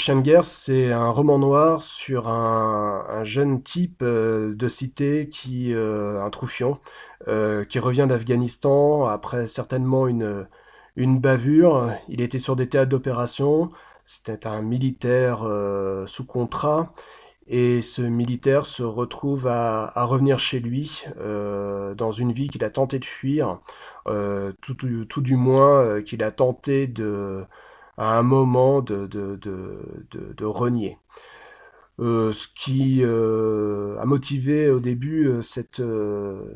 Chien de guerre, c'est un roman noir sur un jeune type de cité un troufion, qui revient d'Afghanistan après certainement une bavure. Il était sur des théâtres d'opération, c'était un militaire sous contrat, et ce militaire se retrouve à revenir chez lui dans une vie qu'il a tenté de fuir, tout du moins qu'il a tenté à un moment de renier. Ce qui a motivé au début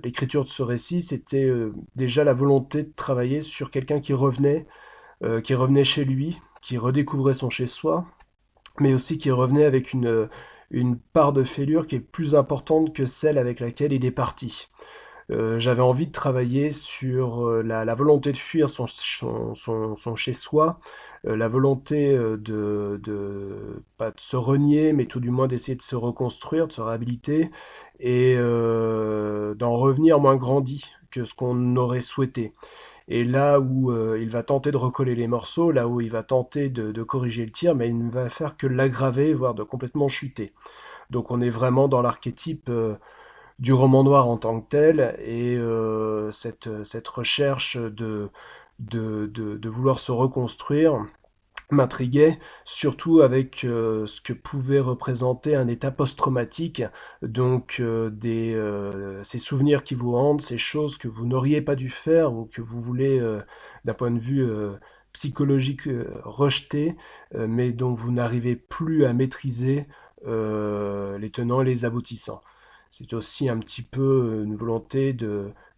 l'écriture de ce récit, c'était déjà la volonté de travailler sur quelqu'un qui revenait chez lui, qui redécouvrait son chez-soi, mais aussi qui revenait avec une part de fêlure qui est plus importante que celle avec laquelle il est parti. J'avais envie de travailler sur la volonté de fuir son chez-soi, la volonté pas de se renier, mais tout du moins d'essayer de se reconstruire, de se réhabiliter, et d'en revenir moins grandi que ce qu'on aurait souhaité. Et là où il va tenter de recoller les morceaux, là où il va tenter de corriger le tir, mais il ne va faire que l'aggraver, voire de complètement chuter. Donc on est vraiment dans l'archétype du roman noir en tant que tel, et cette recherche de vouloir se reconstruire m'intriguait, surtout avec ce que pouvait représenter un état post-traumatique, donc ces souvenirs qui vous hantent, ces choses que vous n'auriez pas dû faire ou que vous voulez, d'un point de vue psychologique, rejeter, mais dont vous n'arrivez plus à maîtriser les tenants et les aboutissants. C'est aussi un petit peu une volonté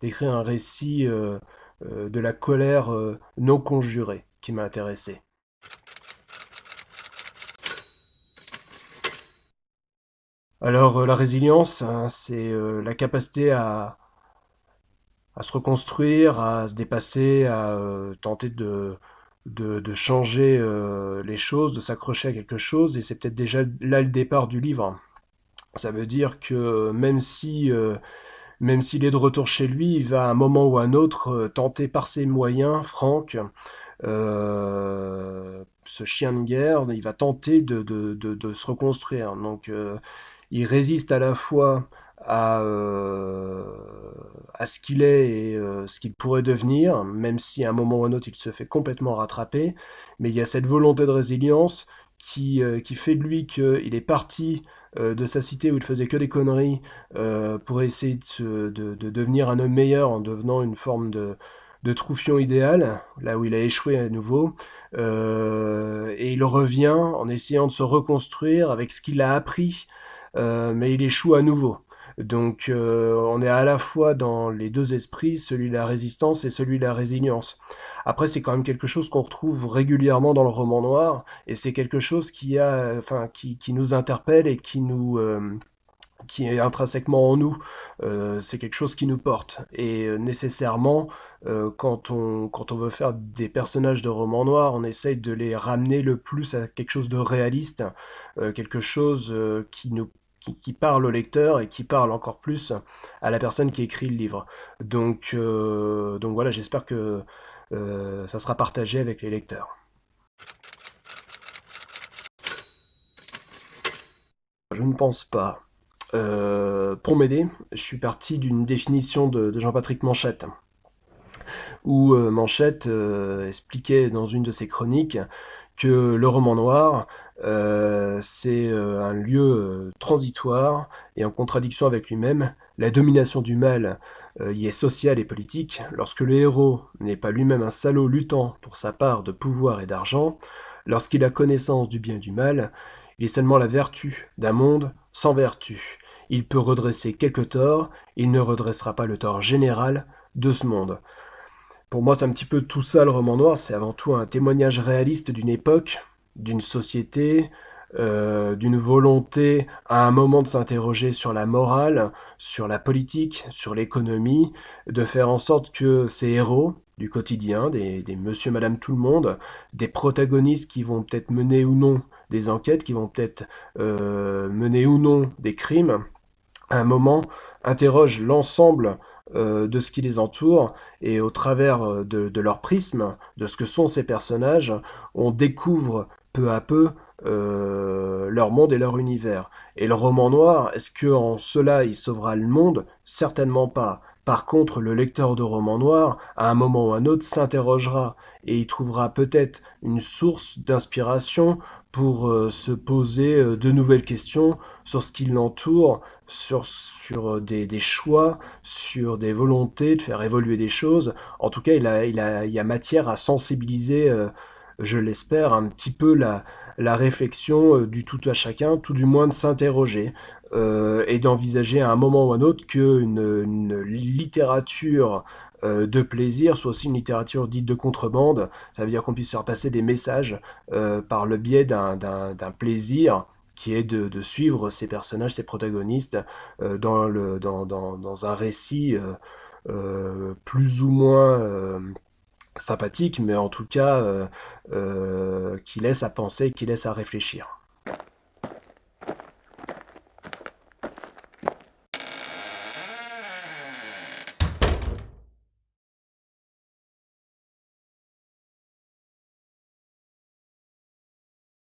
d'écrire un récit de la colère non conjurée qui m'a intéressé. Alors, la résilience, hein, c'est la capacité à se reconstruire, à se dépasser, à tenter de changer les choses, de s'accrocher à quelque chose, et c'est peut-être déjà là le départ du livre. Ça veut dire que même s'il est de retour chez lui, il va à un moment ou à un autre tenter par ses moyens, Franck, ce chien de guerre, il va tenter de se reconstruire. Donc, il résiste à la fois à, euh, à ce qu'il est et ce qu'il pourrait devenir, même si à un moment ou à un autre il se fait complètement rattraper. Mais il y a cette volonté de résilience qui fait de lui qu'il est parti de sa cité où il faisait que des conneries pour essayer de devenir un homme meilleur en devenant une forme de troufion idéal, là où il a échoué à nouveau, et il revient en essayant de se reconstruire avec ce qu'il a appris, mais il échoue à nouveau. Donc on est à la fois dans les deux esprits, celui de la résistance et celui de la résilience. Après, c'est quand même quelque chose qu'on retrouve régulièrement dans le roman noir, et c'est quelque chose qui nous interpelle et qui est intrinsèquement en nous. C'est quelque chose qui nous porte. Et nécessairement, quand on veut faire des personnages de romans noirs, on essaye de les ramener le plus à quelque chose de réaliste, quelque chose qui parle au lecteur et qui parle encore plus à la personne qui écrit le livre. Donc voilà, j'espère que ça sera partagé avec les lecteurs. Je ne pense pas. Pour m'aider, je suis parti d'une définition de Jean-Patrick Manchette, où Manchette expliquait dans une de ses chroniques que le roman noir, c'est un lieu transitoire et en contradiction avec lui-même. La domination du mal y est sociale et politique. Lorsque le héros n'est pas lui-même un salaud luttant pour sa part de pouvoir et d'argent, lorsqu'il a connaissance du bien et du mal, il est seulement la vertu d'un monde sans vertu. Il peut redresser quelques torts, il ne redressera pas le tort général de ce monde. Pour moi, c'est un petit peu tout ça le roman noir, c'est avant tout un témoignage réaliste d'une époque, d'une société, d'une volonté à un moment de s'interroger sur la morale, sur la politique, sur l'économie, de faire en sorte que ces héros du quotidien, des monsieur, madame, tout le monde, des protagonistes qui vont peut-être mener ou non des enquêtes, qui vont peut-être mener ou non des crimes, à un moment interrogent l'ensemble de ce qui les entoure, et au travers de leur prisme, de ce que sont ces personnages, on découvre peu à peu leur monde et leur univers. Et le roman noir, est-ce que en cela il sauvera le monde? Certainement pas. Par contre, le lecteur de roman noir, à un moment ou un autre, s'interrogera et il trouvera peut-être une source d'inspiration pour se poser de nouvelles questions sur ce qui l'entoure, sur des choix, sur des volontés de faire évoluer des choses. En tout cas, il y a matière à sensibiliser, je l'espère, un petit peu la réflexion du tout à chacun, tout du moins de s'interroger et d'envisager à un moment ou à un autre qu'une littérature de plaisir soit aussi une littérature dite de contrebande. Ça veut dire qu'on puisse faire passer des messages par le biais d'un plaisir qui est de suivre ces personnages, ces protagonistes dans un récit plus ou moins sympathique, mais en tout cas qui laisse à penser, qui laisse à réfléchir.